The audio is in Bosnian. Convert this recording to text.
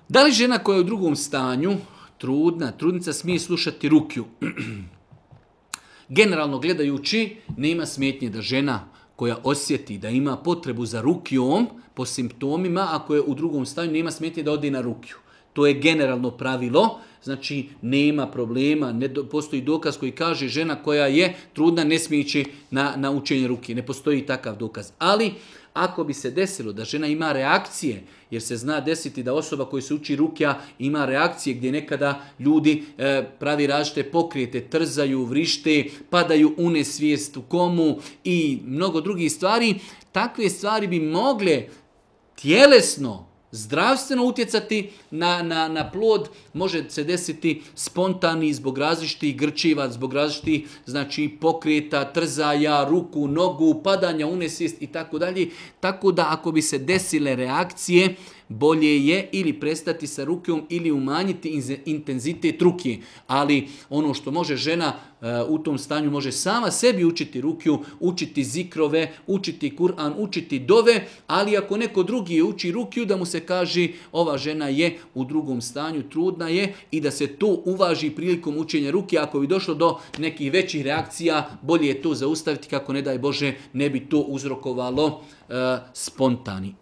Da li žena koja je u drugom stanju, trudnica smije slušati rukju? Generalno gledajući, nema smetnje da žena koja osjeti da ima potrebu za rukijom po simptomima, ako je u drugom stanju, nema smetnje da ode na rukiju. To je generalno pravilo, znači nema problema, postoji dokaz koji kaže žena koja je trudna ne smije ići na učenje rukije. Ne postoji takav dokaz. Ali ako bi se desilo da žena ima reakcije, jer se zna desiti da osoba koja se uči rukja ima reakcije gdje nekada ljudi pravi različite pokrijete, trzaju, vrište, padaju u nesvijest, u komu i mnogo drugih stvari, takve stvari bi mogle tjelesno, zdravstveno utjecati na plod, može se desiti spontani zbog različitih grčiva, zbog različitih pokreta, trzaja, ruku, nogu, padanja u nesvijest i tako dalje. Tako da ako bi se desile reakcije, bolje je ili prestati sa rukijom ili umanjiti intenzitet rukije. Ali ono što može žena u tom stanju može sama sebi učiti rukiju, učiti zikrove, učiti Kur'an, učiti dove, ali ako neko drugi uči rukiju da mu se kaže ova žena je u drugom stanju, trudna je i da se to uvaži prilikom učenja rukije. Ako bi došlo do nekih većih reakcija, bolje je to zaustaviti kako ne daj Bože ne bi to uzrokovalo spontani.